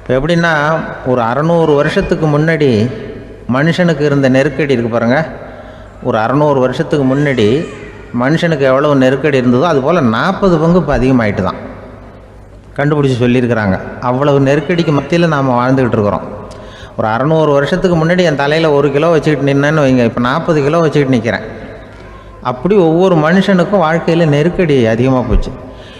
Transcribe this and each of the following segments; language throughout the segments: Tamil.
இப்போ எப்படின்னா, ஒரு 600 வருஷத்துக்கு முன்னாடி மனுஷனுக்கு இருந்த நெருக்கடி இருக்குது பாருங்கள். ஒரு 600 வருஷத்துக்கு முன்னாடி மனுஷனுக்கு எவ்வளவு நெருக்கடி இருந்ததோ அதுபோல் 40 பங்கு இப்போ அதிகமாகிட்டு தான் கண்டுபிடிச்சி சொல்லியிருக்கிறாங்க. அவ்வளவு நெருக்கடிக்கு மத்தியில் நாம் வாழ்ந்துக்கிட்டு இருக்கிறோம். ஒரு 600 வருஷத்துக்கு முன்னாடி என் தலையில் 1 கிலோ வச்சுக்கிட்டு நின்னேன்னு வைங்க, இப்போ 40 கிலோ வச்சுக்கிட்டு நிற்கிறேன். அப்படி ஒவ்வொரு மனுஷனுக்கும் வாழ்க்கையில் நெருக்கடி அதிகமாக போச்சு.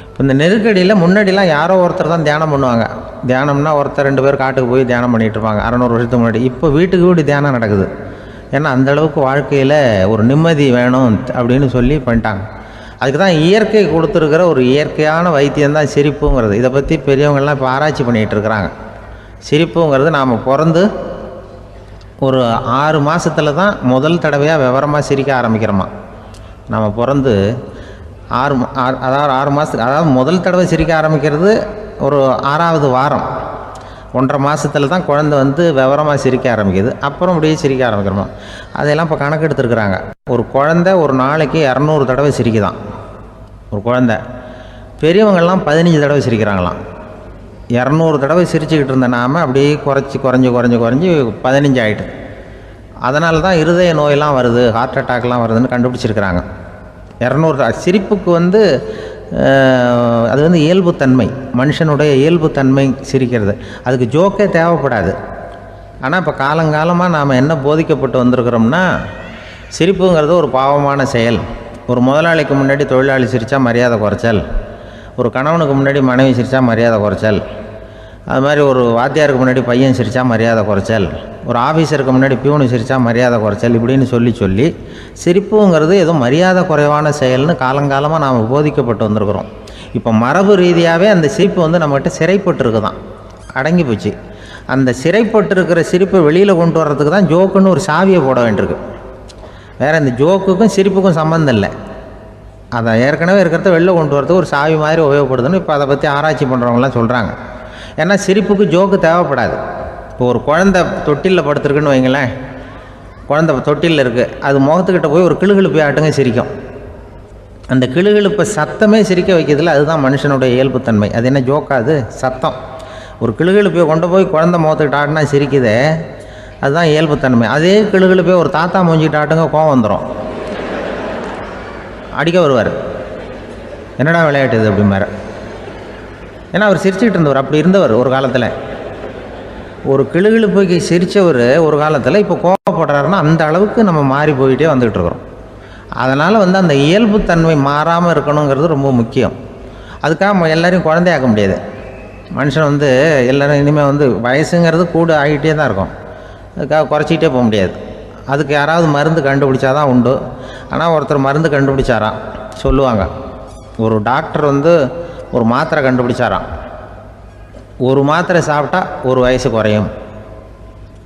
இப்போ இந்த நெருக்கடியில் முன்னாடிலாம் யாரோ ஒருத்தர் தான் தியானம் பண்ணுவாங்க. தியானம்னா ஒருத்தர் 2 பேர் காட்டுக்கு போய் தியானம் பண்ணிகிட்டு இருப்பாங்க 600 வருஷத்துக்கு முன்னாடி. இப்போ வீட்டுக்கு வீடு தியானம் நடக்குது. ஏன்னா அந்தளவுக்கு வாழ்க்கையில் ஒரு நிம்மதி வேணும் அப்படின்னு சொல்லி பண்ணிட்டாங்க. அதுக்கு தான் இயற்கை கொடுத்துருக்கிற ஒரு இயற்கையான வைத்தியம்தான் சிரிப்புங்கிறது. இதை பற்றி பெரியவங்கள்லாம் இப்போ ஆராய்ச்சி பண்ணிகிட்டு இருக்கிறாங்க. சிரிப்புங்கிறது நாம் பிறந்து ஒரு 6 மாதத்தில் தான் முதல் தடவையாக விவரமாக சிரிக்க ஆரம்பிக்கிறோமா. நம்ம பிறந்து 6 மாதத்துக்கு, அதாவது முதல் தடவை சிரிக்க ஆரம்பிக்கிறது ஒரு 6ஆவது வாரம், 1.5 மாதத்தில் தான் குழந்தை வந்து விவரமாக சிரிக்க ஆரம்பிக்குது. அப்புறம் அப்படியே சிரிக்க ஆரம்பிக்கிறோமா. அதையெல்லாம் இப்போ கணக்கு எடுத்துருக்குறாங்க. ஒரு குழந்தை ஒரு நாளைக்கு 200 தடவை சிரிக்குதான் ஒரு குழந்தை. பெரியவங்கள்லாம் 15 தடவை சிரிக்கிறாங்களாம். 200 தடவை சிரிச்சுக்கிட்டு இருந்த நாம் அப்படியே குறைஞ்சி 15 ஆகிட்டு. அதனால தான் இருதய நோயெல்லாம் வருது, ஹார்ட் அட்டாக்லாம் வருதுன்னு கண்டுபிடிச்சிருக்கிறாங்க. 200 சிரிப்புக்கு வந்து அது வந்து இயல்புத்தன்மை, மனுஷனுடைய இயல்புத்தன்மை சிரிக்கிறது. அதுக்கு ஜோக்கே தேவைப்படாது. ஆனால் இப்போ காலங்காலமாக நாம் என்ன போதிக்கப்பட்டு வந்திருக்கிறோம்னா, சிரிப்புங்கிறது ஒரு பாவமான செயல். ஒரு முதலாளிக்கு முன்னாடி தொழிலாளி சிரித்தா மரியாதை குறைச்சல், ஒரு கணவனுக்கு முன்னாடி மனைவி சிரித்தா மரியாதை குறைச்சல், அது மாதிரி ஒரு வாத்தியாருக்கு முன்னாடி பையன் சிரித்தா மரியாதை குறைச்சல், ஒரு ஆஃபீஸருக்கு முன்னாடி பியூனு சிரித்தா மரியாதை குறைச்சல், இப்படின்னு சொல்லி சிரிப்புங்கிறது ஏதோ மரியாதை குறைவான செயல்னு காலங்காலமாக நாம் போதிக்கப்பட்டு வந்திருக்கிறோம். இப்போ மரபு ரீதியாகவே அந்த சிரிப்பு வந்து நம்மகிட்ட சிறைப்பட்டுருக்கு தான், அடங்கி போச்சு. அந்த சிறைப்பட்டிருக்கிற சிரிப்பை வெளியில் கொண்டு வர்றதுக்கு தான் ஜோக்குன்னு ஒரு சாவியை போட வேண்டியிருக்கு. வேறு இந்த ஜோக்குக்கும் சிரிப்புக்கும் சம்மந்தம் இல்லை. அதை ஏற்கனவே இருக்கிறத வெளில கொண்டு வரதுக்கு ஒரு சாவி மாதிரி உபயோகப்படுதுன்னு இப்போ அதை பற்றி ஆராய்ச்சி பண்ணுறவங்களாம் சொல்கிறாங்க. ஏன்னா சிரிப்புக்கு ஜோக்கு தேவைப்படாது. இப்போ ஒரு குழந்தை தொட்டிலில் படுத்துருக்குன்னு வைங்களேன், குழந்தை தொட்டிலில் இருக்குது, அது முகத்துக்கிட்ட போய் ஒரு கிளுகிழுப்பை ஆட்டுங்க சிரிக்கும். அந்த கிளுகிழுப்பை சத்தமே சிரிக்க வைக்கிறதுல அதுதான் மனுஷனுடைய இயல்புத்தன்மை. அது என்ன ஜோக்காது? சத்தம். ஒரு கிளுகிழுப்பையை கொண்டு போய் குழந்தை முகத்துக்கிட்ட ஆட்டினா சிரிக்குதே, அதுதான் இயல்புத்தன்மை. அதே கிளுகிழுப்பையை ஒரு தாத்தா மூஞ்சிக்கிட்ட ஆட்டுங்க, கோவம் வந்துடும், அடிக்க வருவார். என்னடா விளையாட்டு இது அப்படிம்பாரு. ஏன்னா அவர் சிரிச்சுக்கிட்டு இருந்தவர், அப்படி இருந்தவர் ஒரு காலத்தில். ஒரு கிளுகிழுப்பைக்கு சிரித்தவர் ஒரு காலத்தில் இப்போ கோவப்படுறாருன்னா அந்த அளவுக்கு நம்ம மாறி போயிட்டே வந்துக்கிட்டு இருக்கிறோம். அதனால் வந்து அந்த இயல்புத்தன்மை மாறாமல் இருக்கணுங்கிறது ரொம்ப முக்கியம். அதுக்காக எல்லோரையும் குழந்தையாக்க முடியாது. மனுஷன் வந்து எல்லோரும் இனிமேல் வந்து வயசுங்கிறது கூட ஆகிட்டே தான் இருக்கும். அதுக்காக குறைச்சிக்கிட்டே போக முடியாது. அதுக்கு யாராவது மருந்து கண்டுபிடிச்சா தான் உண்டு. ஆனால் ஒருத்தர் மருந்து கண்டுபிடிச்சாராம், சொல்லுவாங்க. ஒரு டாக்டர் வந்து ஒரு மாத்திரை கண்டுபிடிச்சாராம். ஒரு மாத்திரை சாப்பிட்டா ஒரு வயசு குறையும்,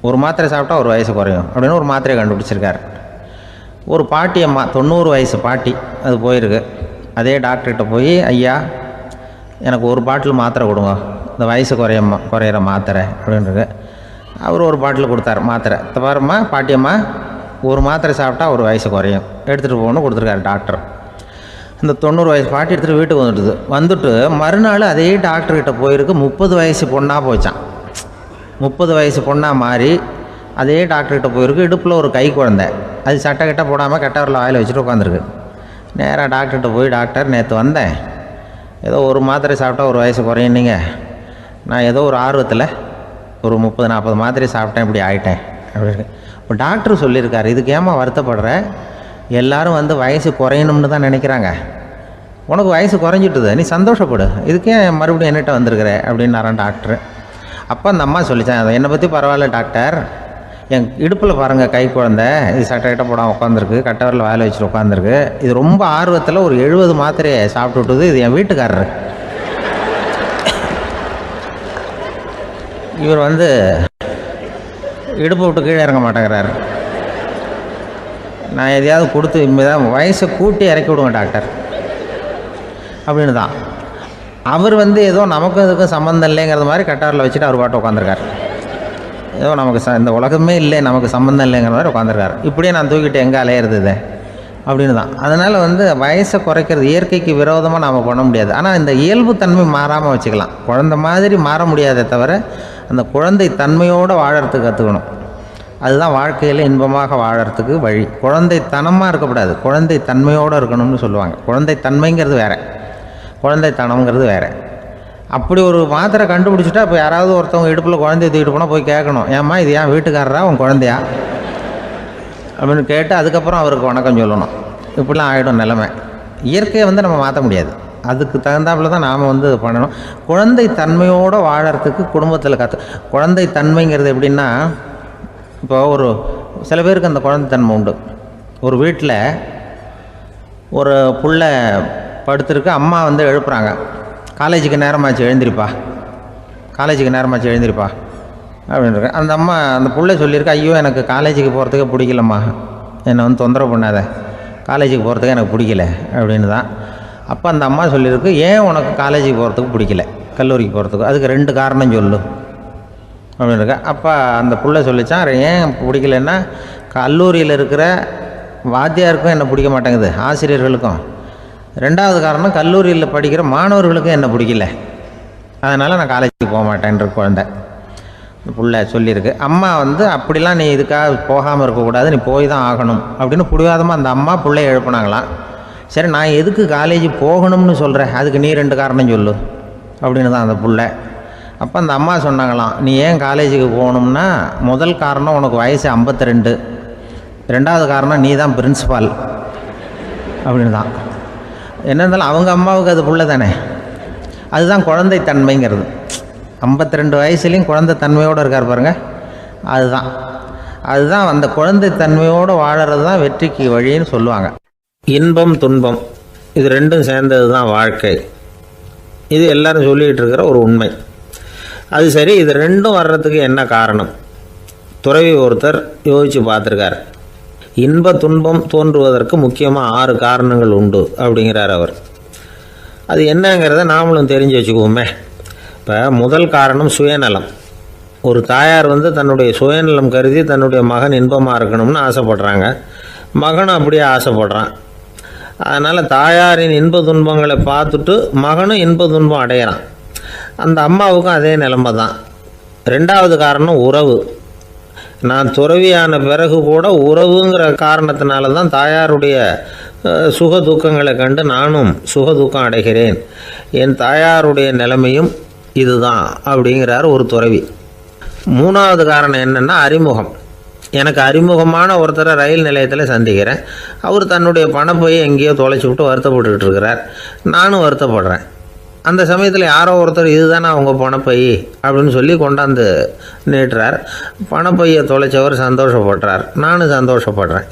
ஒரு மாத்திரை சாப்பிட்டா ஒரு வயசு குறையும் அப்படின்னு ஒரு மாத்திரையை கண்டுபிடிச்சிருக்காரு. ஒரு பாட்டி அம்மா, 90 வயசு பாட்டி, அது போயிருக்கு. அதே டாக்டர்கிட்ட போய், ஐயா எனக்கு ஒரு பாட்டில் மாத்திரை கொடுங்க, இந்த வயசு குறையிற மாத்திரை அப்படின்றது. அவர் ஒரு பாட்டில் கொடுத்தாரு மாத்திரை. பாரும்மா பாட்டியம்மா, ஒரு மாத்திரை சாப்பிட்டா ஒரு வயசு குறையும், எடுத்துகிட்டு போகணும்னு கொடுத்துருக்காரு டாக்டர். இந்த 90 வயசு பாட்டி எடுத்துகிட்டு வீட்டுக்கு வந்துட்டு மறுநாள் அதே டாக்டர்கிட்ட போயிருக்கு. 30 வயசு பொண்ணாக போச்சான். 30 வயசு பொண்ணாக மாறி அதே டாக்டர்கிட்ட போயிருக்கு. இடுப்பில் ஒரு கை குழந்தை, அது சட்டை கிட்ட போடாமல் கட்டவரில் வாயில் வச்சுட்டு உட்காந்துருக்கு. நேராக டாக்டர்கிட்ட போய், டாக்டர் நேற்று வந்தேன், ஏதோ ஒரு மாத்திரை சாப்பிட்டா ஒரு வயசு குறையுன்னீங்க, நான் ஏதோ ஒரு ஆர்வத்தில் ஒரு 30-40 மாத்திரை சாப்பிட்டேன், இப்படி ஆகிட்டேன் அப்படின்னு. இப்போ டாக்டர் சொல்லியிருக்காரு, இதுக்கு ஏமா வருத்தப்படுற, எல்லோரும் வந்து வயசு குறையணும்னு தான் நினைக்கிறாங்க, உனக்கு வயசு குறைஞ்சிட்டுது, நீ சந்தோஷப்படு, இதுக்கே மறுபடியும் என்னட்ட வந்திருக்கிற அப்படின்னாரான் டாக்டர். அப்போ அந்த அம்மா சொல்லித்தான், அதை என்னை பற்றி பரவாயில்ல டாக்டர், என் இடுப்பில் பாருங்கள் கை குழந்தை, இது சட்டை கிட்ட போடாமல் உட்காந்துருக்கு, கட்டவரில் வாயில் வச்சுட்டு உட்காந்துருக்கு, இது ரொம்ப ஆர்வத்தில் ஒரு 70 மாத்திரையை சாப்பிட்டு விட்டுது, இது என் வீட்டுக்காரரு. இவர் வந்து இடுப்பை விட்டு கீழே இறங்க மாட்டேங்கிறாரு. நான் எதையாவது கொடுத்து இனிமேதான் வயசை கூட்டி இறக்கி விடுவேன் டாக்டர் அப்படின்னு தான். அவர் வந்து ஏதோ நமக்கும் இதுக்கும் சம்மந்தம் இல்லைங்கிறது மாதிரி கட்டாரில் வச்சுட்டு அவர் பாட்டு உட்காந்துருக்கார். ஏதோ நமக்கு இந்த உலகமே இல்லை, நமக்கு சம்மந்தம் இல்லைங்கிற மாதிரி உட்காந்துருக்காரு. இப்படியே நான் தூக்கிட்டு எங்கே அலையிறது, இதை அப்படின்னு தான். அதனால் வயசை குறைக்கிறது இயற்கைக்கு விரோதமாக நாம் பண்ண முடியாது. ஆனால் இந்த இயல்புத்தன்மை மாறாமல் வச்சுக்கலாம். குழந்தை மாதிரி மாற முடியாதே தவிர அந்த குழந்தை தன்மையோடு வாழறதுக்கு கற்றுக்கணும். அதுதான் வாழ்க்கையில் இன்பமாக வாழறதுக்கு வழி. குழந்தைத்தனமாக இருக்கக்கூடாது, குழந்தை தன்மையோடு இருக்கணும்னு சொல்லுவாங்க. குழந்தை தன்மைங்கிறது வேறு, குழந்தைத்தனம்ங்கிறது வேறு. அப்படி ஒரு மாத்திரை கண்டுபிடிச்சிட்டா இப்போ யாராவது ஒருத்தவங்க இடுப்பில் குழந்தைய தூக்கிட்டு போனால் போய் கேட்கணும், ஏம்மா இது ஏன் வீட்டுக்காரரா உன் குழந்தையா அப்படின்னு கேட்டு அதுக்கப்புறம் அவருக்கு வணக்கம் சொல்லணும். இப்படிலாம் ஆகிடும் நிலைமை. இயற்கையை நம்ம மாற்ற முடியாது. அதுக்கு தகுந்தாப்புல தான் நாம் பண்ணணும். குழந்தை தன்மையோடு வாழறதுக்கு குடும்பத்தில் குழந்தை தன்மைங்கிறது எப்படின்னா, இப்போ சில பேருக்கு அந்த குழந்தைத்தன்மை உண்டு. ஒரு வீட்டில் ஒரு புள்ள படுத்துருக்கு, அம்மா எழுப்புறாங்க, காலேஜுக்கு நேரமாச்சு எழுந்திரிப்பா, காலேஜுக்கு நேரமாச்சு எழுந்திரிப்பா அப்படின்ட்டு. அந்த அம்மா அந்த புள்ளை சொல்லியிருக்கு, ஐயோ எனக்கு காலேஜுக்கு போகிறதுக்கே பிடிக்கலம்மா, என்னை தொந்தரவு பண்ணாத, காலேஜுக்கு போகிறதுக்கு எனக்கு பிடிக்கல அப்படின்னு தான். அப்போ அந்த அம்மா சொல்லியிருக்கு, ஏன் உனக்கு காலேஜுக்கு போகிறதுக்கு பிடிக்கல, கல்லூரிக்கு போகிறதுக்கு, அதுக்கு 2 காரணம் சொல்லு அப்படின்னு இருக்கா. அப்போ அந்த புள்ளை சொல்லிச்சான், ஏன் பிடிக்கலன்னா கல்லூரியில் இருக்கிற வாத்தியாருக்கும் என்னை பிடிக்க மாட்டேங்குது, ஆசிரியர்களுக்கும். 2வது காரணம், கல்லூரியில் படிக்கிற மாணவர்களுக்கும் என்னை பிடிக்கல, அதனால் நான் காலேஜுக்கு போக மாட்டேன்ற குழந்தை புள்ளை சொல்லியிருக்கு. அம்மா அப்படிலாம் நீ இதுக்காக போகாமல் இருக்கக்கூடாது, நீ போய் தான் ஆகணும் அப்படின்னு பிடிவாதமாக அந்த அம்மா பிள்ளைய எழுப்புனாங்களாம். சரி, நான் எதுக்கு காலேஜ் போகணும்னு சொல்கிறேன், அதுக்கு நீ 2 காரணம் சொல்லு அப்படின்னு தான் அந்த புள்ளை. அப்போ அந்த அம்மா சொன்னாங்களாம், நீ ஏன் காலேஜுக்கு போகணும்னா, முதல் காரணம் உனக்கு வயசு 52, 2வது காரணம் நீ தான் பிரின்சிபால் அப்படின்னு தான். என்ன இருந்தாலும் அவங்க அம்மாவுக்கு அது புள்ள தானே. அதுதான் குழந்தை தன்மைங்கிறது. 52 வயசுலேயும் குழந்தை தன்மையோடு இருக்கார் பாருங்கள், அதுதான் அந்த குழந்தை தன்மையோடு வாழறது தான் வெற்றிக்கு வழின்னு சொல்லுவாங்க. இன்பம் துன்பம் இது 2ம் சேர்ந்தது தான் வாழ்க்கை. இது எல்லாரும் சொல்லிகிட்டு இருக்கிற ஒரு உண்மை. அது சரி, இது 2ம் வர்றதுக்கு என்ன காரணம்? துறவி ஒருத்தர் யோசித்து பார்த்துருக்கார். இன்ப துன்பம் தோன்றுவதற்கு முக்கியமாக 6 காரணங்கள் உண்டு அப்படிங்கிறார் அவர். அது என்னங்கிறத நாமளும் தெரிஞ்சு வச்சுக்குவோமே. இப்போ முதல் காரணம் சுயநலம். ஒரு தாயார் தன்னுடைய சுயநலம் கருதி தன்னுடைய மகன் இன்பமாக இருக்கணும்னு ஆசைப்படுறாங்க. மகனும் அப்படியே ஆசைப்படுறான். அதனால் தாயாரின் இன்ப துன்பங்களை பார்த்துட்டு மகனும் இன்ப துன்பம் அடையிறான். அந்த அம்மாவுக்கும் அதே நிலைமை தான். 2வது காரணம் உறவு. நான் துறவியான பிறகு கூட உறவுங்கிற காரணத்தினால தான் தாயாருடைய சுக துக்கங்களை கண்டு நானும் சுக துக்கம் அடைகிறேன், என் தாயாருடைய நிலைமையும் இதுதான் அப்படிங்கிறார் ஒரு துறவி. 3வது காரணம் என்னென்னா அறிமுகம். எனக்கு அறிமுகமான ஒருத்தரை ரயில் நிலையத்தில் சந்திக்கிறேன். அவர் தன்னுடைய பணப்பையை எங்கேயோ தொலைச்சி விட்டு வருத்தப்பட்டுக்கிட்டு இருக்கிறார். நானும் வருத்தப்படுறேன். அந்த சமயத்தில் யாரோ ஒருத்தர் இதுதானே அவங்க பணப்பை அப்படின்னு சொல்லி கொண்டாந்து நீட்டுறார். பணப்பையை தொலைச்சவர் சந்தோஷப்படுறார், நானும் சந்தோஷப்படுறேன்.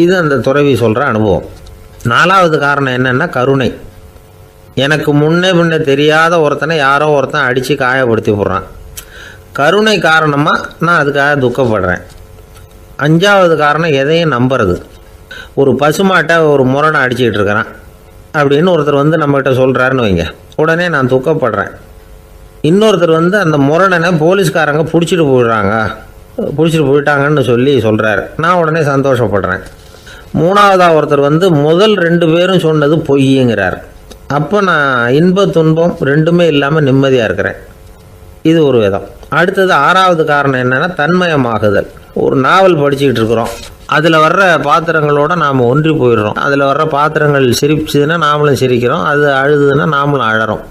இது அந்த துறவி சொல்கிற அனுபவம். 4வது காரணம் என்னென்னா கருணை. எனக்கு முன்னே தெரியாத ஒருத்தனை யாரோ ஒருத்தன் அடித்து காயப்படுத்தி போடுறான். கருணை காரணமாக நான் அதுக்காக துக்கப்படுறேன். 5வது காரணம் எதையும் நம்புறது. ஒரு பசுமாட்டை ஒரு முரணை அடிச்சுக்கிட்டு இருக்கிறான் அப்படின்னு ஒருத்தர் நம்மகிட்ட சொல்கிறாருன்னு வைங்க, உடனே நான் துக்கப்படுறேன். இன்னொருத்தர் அந்த முரணனை போலீஸ்காரங்க பிடிச்சிட்டு போயிட்டாங்கன்னு சொல்லி சொல்கிறார், நான் உடனே சந்தோஷப்படுறேன். 3வதாக ஒருத்தர் முதல் 2 பேரும் சொன்னது பொய்யுங்கிறார். அப்போ நான் இன்ப துன்பம் 2மே இல்லாமல் நிம்மதியாக இருக்கிறேன். இது ஒரு விதம். அடுத்தது 6வது காரணம் என்னென்னா தன்மயமாகுதல். ஒரு நாவல் படிச்சுக்கிட்டு இருக்கிறோம், அதில் வர்ற பாத்திரங்களோடு நாம் ஒன்றி போயிடுறோம். அதில் வர்ற பாத்திரங்கள் சிரிச்சுதுன்னா நாமளும் சிரிக்கிறோம், அது அழுதுன்னா நாமளும் அழறோம்.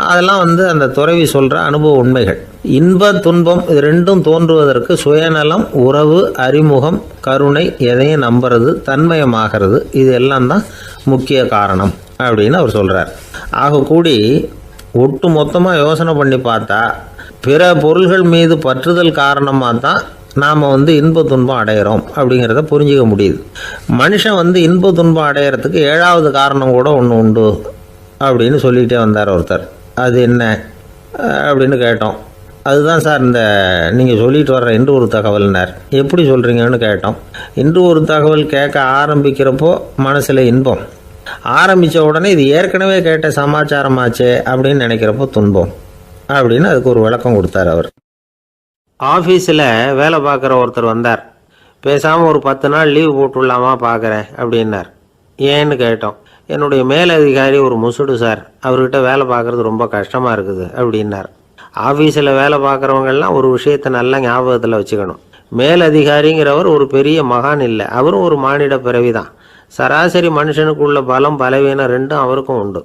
அதெல்லாம் அந்த துறவி சொல்கிற அனுபவ உண்மைகள். இன்ப துன்பம் இது 2ம் தோன்றுவதற்கு சுயநலம், உறவு, அறிமுகம், கருணை, எதையும் நம்புறது, தன்மயமாகிறது, இது எல்லாம் தான் முக்கிய காரணம் அப்படின்னு அவர் சொல்கிறார். ஆகக்கூடி ஒட்டு மொத்தமாக யோசனை பண்ணி பார்த்தா பிற பொருள்கள் மீது பற்றுதல் காரணமாக தான் நாம் இன்ப துன்பம் அடைகிறோம் அப்படிங்கிறத புரிஞ்சிக்க முடியுது. மனுஷன் இன்ப துன்பம் அடைகிறதுக்கு 7வது காரணம் கூட ஒன்று உண்டு அப்படின்னு சொல்லிகிட்டே வந்தார் ஒருத்தர். அது என்ன அப்படின்னு கேட்டோம். அதுதான் சார் இந்த நீங்கள் சொல்லிட்டு வர்ற இன்று ஒரு தகவல்னார். எப்படி சொல்கிறீங்கன்னு கேட்டோம். இன்று ஒரு தகவல் கேட்க ஆரம்பிக்கிறப்போ மனசில் இன்பம், ஆரம்பித்த உடனே இது ஏற்கனவே கேட்ட சமாச்சாரமாச்சே அப்படின்னு நினைக்கிறப்போ துன்பம் அப்படின்னு அதுக்கு ஒரு விளக்கம் கொடுத்தார் அவர். ஆஃபீஸில் வேலை பார்க்குற ஒருத்தர் வந்தார். பேசாமல் ஒரு 10 நாள் லீவ் போட்டுடலாமா பார்க்குறேன் அப்படின்னார். ஏன்னு கேட்டோம். என்னுடைய மேலதிகாரி ஒரு முசுடு சார், அவர்கிட்ட வேலை பார்க்குறது ரொம்ப கஷ்டமாக இருக்குது அப்படின்னார். ஆஃபீஸில் வேலை பார்க்குறவங்கெல்லாம் ஒரு விஷயத்தை நல்லா ஞாபகத்தில் வச்சுக்கணும். மேலதிகாரிங்கிறவர் ஒரு பெரிய மகான் இல்லை, அவரும் ஒரு மானிட பிறவி தான். சராசரி மனுஷனுக்குள்ள பலம் பலவீனம் ரெண்டும் அவருக்கும் உண்டு.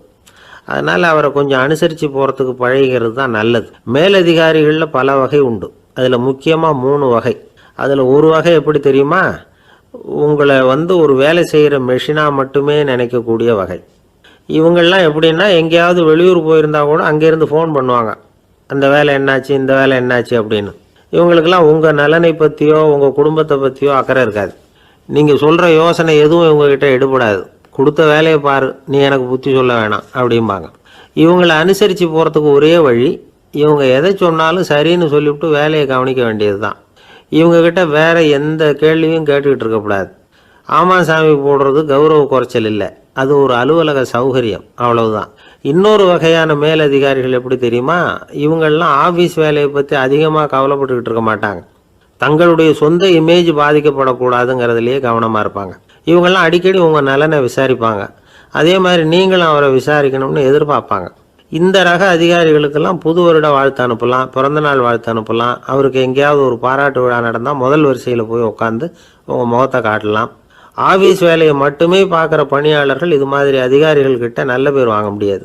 அதனால் அவரை கொஞ்சம் அனுசரித்து போகிறதுக்கு பழகிறது தான் நல்லது. மேலதிகாரிகளில் பல வகை உண்டு. அதில் முக்கியமாக 3 வகை. அதில் ஒரு வகை எப்படி தெரியுமா? உங்களை ஒரு வேலை செய்கிற மெஷினாக மட்டுமே நினைக்கக்கூடிய வகை. இவங்கள்லாம் எப்படின்னா, எங்கேயாவது வெளியூர் போயிருந்தால் கூட அங்கேருந்து ஃபோன் பண்ணுவாங்க, அந்த வேலை என்னாச்சு, இந்த வேலை என்னாச்சு அப்படின்னு. இவங்களுக்கெல்லாம் உங்கள் நலனை பற்றியோ உங்கள் குடும்பத்தை பற்றியோ அக்கறை இருக்காது. நீங்கள் சொல்கிற யோசனை எதுவும் இவங்ககிட்ட எடுபடாது. கொடுத்த வேலையை பாரு, நீ எனக்கு புத்தி சொல்ல வேணாம் அப்படிம்பாங்க. இவங்களை அனுசரித்து போகிறதுக்கு ஒரே வழி, இவங்க எதை சொன்னாலும் சரின்னு சொல்லிவிட்டு வேலையை கவனிக்க வேண்டியது தான். இவங்கக்கிட்ட வேறு எந்த கேள்வியும் கேட்டுக்கிட்டு இருக்கக்கூடாது. ஆமாம் சாமி போடுறது கௌரவ குறைச்சல் இல்லை, அது ஒரு அலுவலக சௌகரியம், அவ்வளவுதான். இன்னொரு வகையான மேலதிகாரிகள் எப்படி தெரியுமா? இவங்கள்லாம் ஆஃபீஸ் வேலையை பற்றி அதிகமாக கவலைப்பட்டுக்கிட்டு இருக்க மாட்டாங்க. தங்களுடைய சொந்த இமேஜ் பாதிக்கப்படக்கூடாதுங்கிறதுலையே கவனமாக இருப்பாங்க. இவங்கெல்லாம் அடிக்கடி உங்கள் நலனை விசாரிப்பாங்க. அதே மாதிரி நீங்களும் அவரை விசாரிக்கணும்னு எதிர்பார்ப்பாங்க. இந்த ரக அதிகாரிகளுக்கெல்லாம் புது வருட வாழ்த்து அனுப்பலாம், பிறந்தநாள் வாழ்த்து அனுப்பலாம். அவருக்கு எங்கேயாவது ஒரு பாராட்டு விழா நடந்தால் முதல் வரிசையில் போய் உட்காந்து உங்கள் முகத்தை காட்டலாம். ஆஃபீஸ் வேலையை மட்டுமே பார்க்குற பணியாளர்கள் இது மாதிரி அதிகாரிகள்கிட்ட நல்ல பேர் வாங்க முடியாது.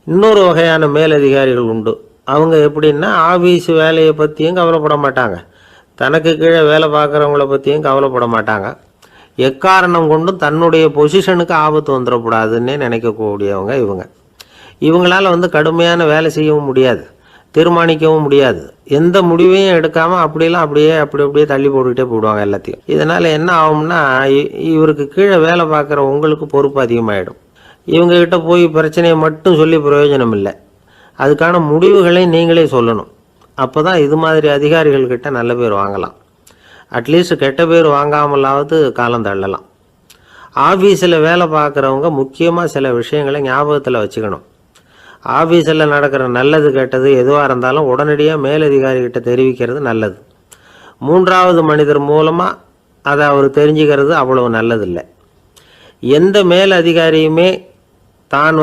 இன்னொரு வகையான மேலதிகாரிகள் உண்டு. அவங்க எப்படின்னா, ஆஃபீஸ் வேலையை பற்றியும் கவலைப்பட மாட்டாங்க, தனக்கு கீழே வேலை பார்க்குறவங்கள பற்றியும் கவலைப்பட மாட்டாங்க. எக்காரணம் கொண்டும் தன்னுடைய பொசிஷனுக்கு ஆபத்து வந்துடக்கூடாதுன்னே நினைக்கக்கூடியவங்க இவங்க. இவங்களால் கடுமையான வேலை செய்யவும் முடியாது, தீர்மானிக்கவும் முடியாது. எந்த முடிவையும் எடுக்காமல் அப்படியே தள்ளி போட்டுக்கிட்டே போயிடுவாங்க எல்லாத்தையும். இதனால் என்ன ஆகும்னா, இவருக்கு கீழே வேலை பார்க்குற உங்களுக்கு பொறுப்பு அதிகமாகிடும். இவங்ககிட்ட போய் பிரச்சனையை மட்டும் சொல்லி பிரயோஜனம் இல்லை, அதுக்கான முடிவுகளை நீங்களே சொல்லணும். அப்போ தான் இது மாதிரி அதிகாரிகள்கிட்ட நல்ல பேர் வாங்கலாம். அட்லீஸ்ட் கெட்ட பேர் வாங்காமலாவது காலம் தள்ளலாம். ஆஃபீஸில் வேலை பார்க்குறவங்க முக்கியமாக சில விஷயங்களை ஞாபகத்தில் வச்சுக்கணும். ஆஃபீஸில் நடக்கிற நல்லது கெட்டது எதுவாக இருந்தாலும் உடனடியாக மேலதிகாரிகிட்ட தெரிவிக்கிறது நல்லது. 3வது மனிதர் மூலமாக அதை அவர் தெரிஞ்சுக்கிறது அவ்வளவு நல்லதில்லை. எந்த மேலதிகாரியுமே தான்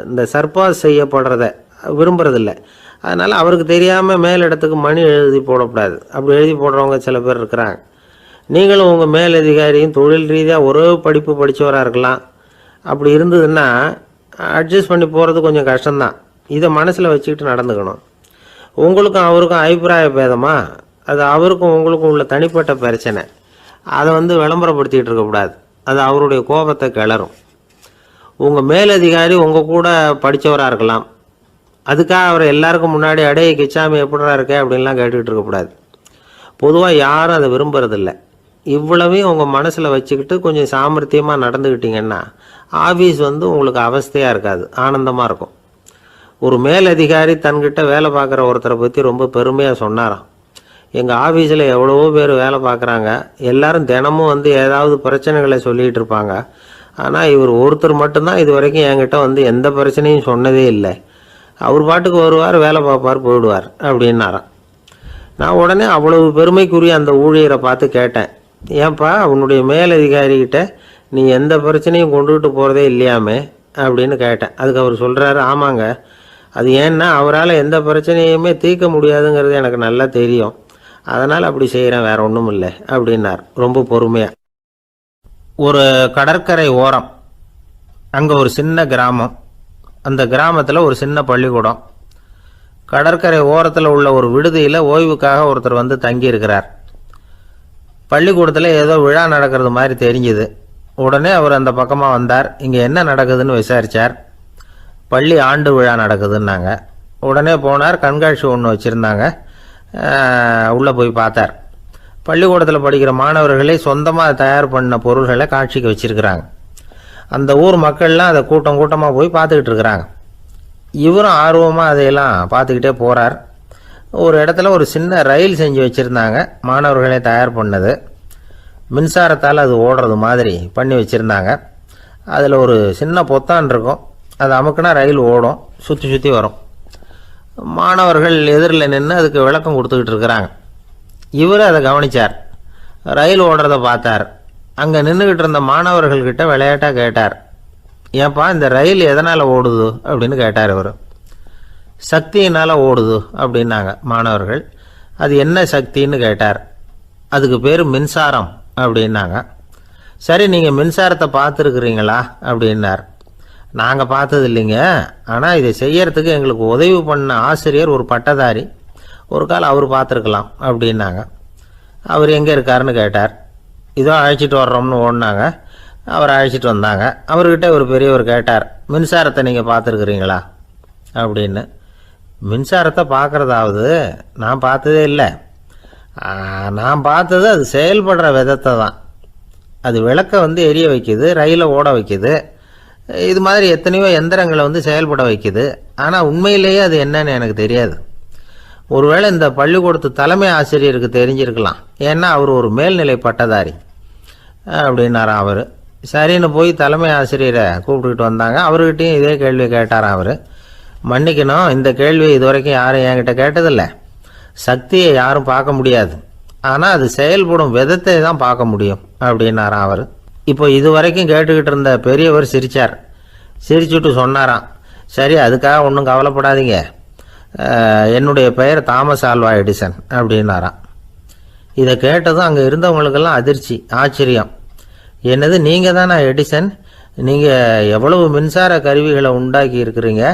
இந்த சர்பாஸ் செய்யப்படுறத விரும்புறதில்லை. அதனால் அவருக்கு தெரியாமல் மேலிடத்துக்கு மணி எழுதி போடக்கூடாது. அப்படி எழுதி போடுறவங்க சில பேர் இருக்கிறாங்க. நீங்களும் உங்கள் மேலதிகாரியும் தொழில் ரீதியாக ஒரே படிப்பு படித்தவராக இருக்கலாம். அப்படி இருந்ததுன்னா அட்ஜஸ்ட் பண்ணி போகிறது கொஞ்சம் கஷ்டம்தான். இதை மனசில் வச்சுக்கிட்டு நடந்துக்கணும். உங்களுக்கும் அவருக்கும் அபிப்பிராய பேதமா, அது அவருக்கும் உங்களுக்கும் உள்ள தனிப்பட்ட பிரச்சனை, அதை விளம்பரப்படுத்திக்கிட்டு இருக்கக்கூடாது. அது அவருடைய கோபத்தை கிளறும். உங்கள் மேலதிகாரி உங்கள் கூட படித்தவராக இருக்கலாம், அதுக்காக அவர் எல்லாருக்கும் முன்னாடி அடைய கிச்சாமி எப்படிடா இருக்க அப்படின்லாம் கேட்டுக்கிட்டு இருக்கக்கூடாது. பொதுவாக யாரும் அதை விரும்புறதில்லை. இவ்வளவையும் உங்கள் மனசில் வச்சுக்கிட்டு கொஞ்சம் சாமர்த்தியமாக நடந்துக்கிட்டிங்கன்னா ஆஃபீஸ் உங்களுக்கு அவஸ்தையாக இருக்காது, ஆனந்தமாக இருக்கும். ஒரு மேலதிகாரி தன்கிட்ட வேலை பார்க்குற ஒருத்தரை பற்றி ரொம்ப பெருமையாக சொன்னாராம். எங்கள் ஆஃபீஸில் எவ்வளவோ பேர் வேலை பார்க்குறாங்க, எல்லாரும் தினமும் ஏதாவது பிரச்சனைகளை சொல்லிகிட்டு இருப்பாங்க. ஆனால் இவர் ஒருத்தர் மட்டும்தான் இது வரைக்கும் என்கிட்ட எந்த பிரச்சனையும் சொன்னதே இல்லை. அவர் பாட்டுக்கு வருவார், வேலை பார்ப்பார், போயிடுவார் அப்படின்னாராம். நான் உடனே அவ்வளவு பெருமைக்குரிய அந்த ஊழியரை பார்த்து கேட்டேன், ஏன்பா உன்னுடைய மேலதிகாரிகிட்ட நீ எந்த பிரச்சனையும் கொண்டுகிட்டு போகிறதே இல்லையாமே அப்படின்னு கேட்டேன். அதுக்கு அவர் சொல்கிறாரு, ஆமாங்க, அது ஏன்னா அவரால் எந்த பிரச்சனையுமே தீர்க்க முடியாதுங்கிறது எனக்கு நல்லா தெரியும், அதனால் அப்படி செய்கிறேன், வேற ஒன்றும் இல்லை அப்படின்னார் ரொம்ப பொறுமையாக. ஒரு கடற்கரை ஓரம், அங்கே ஒரு சின்ன கிராமம். அந்த கிராமத்தில் ஒரு சின்ன பள்ளிக்கூடம். கடற்கரை ஓரத்தில் உள்ள ஒரு விடுதியில் ஓய்வுக்காக ஒருத்தர் தங்கியிருக்கிறார். பள்ளிக்கூடத்தில் ஏதோ விழா நடக்கிறது மாதிரி தெரிஞ்சுது. உடனே அவர் அந்த பக்கமாக வந்தார். இங்கே என்ன நடக்குதுன்னு விசாரித்தார். பள்ளி ஆண்டு விழா நடக்குதுன்னாங்க. உடனே போனார். கண்காட்சி ஒன்று வச்சுருந்தாங்க, உள்ளே போய் பார்த்தார். பள்ளிக்கூடத்தில் படிக்கிற மாணவர்களே சொந்தமாக தயார் பண்ண பொருள்களை காட்சிக்கு வச்சுருக்கிறாங்க. அந்த ஊர் மக்கள்லாம் அதை கூட்டமாக போய் பார்த்துக்கிட்டு இருக்கிறாங்க. இவரும் ஆர்வமாக அதையெல்லாம் பார்த்துக்கிட்டே போகிறார். ஒரு இடத்துல ஒரு சின்ன ரயில் செஞ்சு வச்சுருந்தாங்க, மாணவர்களே தயார் பண்ணது. மின்சாரத்தால் அது ஓடுறது மாதிரி பண்ணி வச்சுருந்தாங்க. அதில் ஒரு சின்ன பொத்தான் இருக்கும், அது அமுக்குனா ரயில் ஓடும், சுற்றி சுற்றி வரும். மாணவர்கள் எதிரில் நின்று அதுக்கு விளக்கம் கொடுத்துக்கிட்டு இருக்கிறாங்க. இவர் அதை கவனித்தார். ரயில் ஓடுறத பார்த்தார். அங்கே நின்றுக்கிட்டு இருந்த மாணவர்கள்கிட்ட விளையாட்டாக கேட்டார், ஏன்பா இந்த ரயில் எதனால் ஓடுது அப்படின்னு கேட்டார் இவர். சக்தியினால் ஓடுது அப்படின்னாங்க மாணவர்கள். அது என்ன சக்தின்னு கேட்டார். அதுக்கு பேர் மின்சாரம் அப்படின்னாங்க. சரி, நீங்கள் மின்சாரத்தை பார்த்துருக்குறீங்களா அப்படின்னார். நாங்கள் பார்த்தது இல்லைங்க, ஆனால் இதை செய்யறதுக்கு எங்களுக்கு உதவி பண்ண ஆசிரியர் ஒரு பட்டதாரி, ஒரு கால் அவர் பார்த்துருக்கலாம் அப்படின்னாங்க. அவர் எங்கே இருக்காருன்னு கேட்டார். இதோ அழைச்சிட்டு வர்றோம்னு ஓடினாங்க. அவரை அழைச்சிட்டு வந்தாங்க. அவர்கிட்ட ஒரு பெரியவர் கேட்டார், மின்சாரத்தை நீங்கள் பார்த்துருக்குறீங்களா அப்படின்னு. மின்சாரத்தை பார்க்குறதாவது நான் பார்த்ததே இல்லை. நான் பார்த்தது அது செயல்படுற விதத்தை தான். அது விளக்கை எரிய வைக்குது, ரயிலை ஓட வைக்குது, இது மாதிரி எத்தனையோ எந்திரங்களை செயல்பட வைக்குது. ஆனால் உண்மையிலேயே அது என்னன்னு எனக்கு தெரியாது. ஒருவேளை இந்த பள்ளிக்கூடத்து தலைமை ஆசிரியருக்கு தெரிஞ்சிருக்கலாம், ஏன்னா அவர் ஒரு மேல்நிலை பட்டதாரி அப்படின்னாராம் அவர். சரின்னு போய் தலைமை ஆசிரியரை கூப்பிட்டுக்கிட்டு வந்தாங்க. அவர்கிட்டையும் இதே கேள்வி கேட்டாராம் அவர். மன்னிக்கணும், இந்த கேள்வி இதுவரைக்கும் யாரும் என்கிட்ட கேட்டதில்லை. சக்தியை யாரும் பார்க்க முடியாது, ஆனால் அது செயல்படும் விதத்தை தான் பார்க்க முடியும் அப்படின்னாராம் அவர். இப்போ இதுவரைக்கும் கேட்டுக்கிட்டு இருந்த பெரியவர் சிரித்தார். சிரிச்சுட்டு சொன்னாராம், சரி, அதுக்காக ஒன்றும் கவலைப்படாதீங்க, என்னுடைய பெயர் தாமஸ் ஆல்வா எடிசன் அப்படின்னாராம். இதை கேட்டதும் அங்கே இருந்தவங்களுக்கெல்லாம் அதிர்ச்சி, ஆச்சரியம். என்னது, நீங்கள் தானா எடிசன்? நீங்கள் எவ்வளவு மின்சார கருவிகளை உண்டாக்கி இருக்கிறீங்க,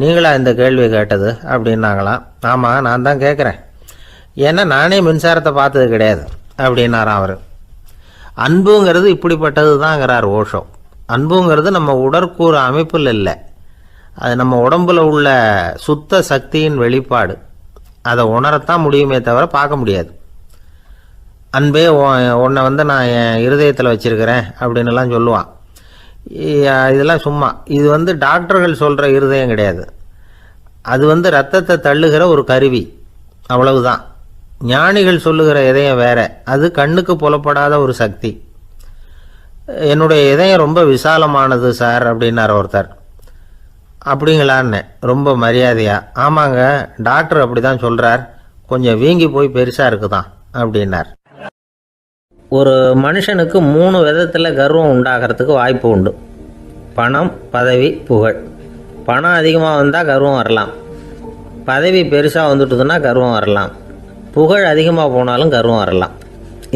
நீங்களா இந்த கேள்வியை கேட்டது அப்படின்னாங்களாம். ஆமாம், நான் தான் கேட்குறேன், ஏன்னா நானே மின்சாரத்தை பார்த்தது கிடையாது அப்படின்னாராம் அவர். அன்புங்கிறது இப்படிப்பட்டது தாங்கிறார் ஓஷோ. அன்புங்கிறது நம்ம உடற்கூறு அமைப்பில் இல்லை, அது நம்ம உடம்புல உள்ள சுத்த சக்தியின் வெளிப்பாடு. அதை உணரத்தான் முடியுமே தவிர பார்க்க முடியாது. அன்பே உன்னை நான் என் இருதயத்தில் வச்சிருக்கிறேன் அப்படின்னுலாம் சொல்லுவான். இதெல்லாம் சும்மா. இது டாக்டர்கள் சொல்கிற இருதயம் கிடையாது. அது ரத்தத்தை தள்ளுகிற ஒரு கருவி, அவ்வளவுதான். ஞானிகள் சொல்லுகிற இதயம் வேற, அது கண்ணுக்கு புலப்படாத ஒரு சக்தி. என்னுடைய இதயம் ரொம்ப விசாலமானது சார் அப்படின்னார் ஒருத்தர். அப்படிங்களான்னு ரொம்ப மரியாதையா, ஆமாங்க, டாக்டர் அப்படி தான் சொல்கிறார், கொஞ்சம் வீங்கி போய் பெருசாக இருக்குதான் அப்படின்னார். ஒரு மனுஷனுக்கு 3 விதத்தில் கர்வம் உண்டாகிறதுக்கு வாய்ப்பு உண்டு. பணம், பதவி, புகழ். பணம் அதிகமாக வந்தால் கர்வம் வரலாம், பதவி பெருசாக வந்துட்டுதுன்னா கர்வம் வரலாம், புகழ் அதிகமாக போனாலும் கர்வம் வரலாம்.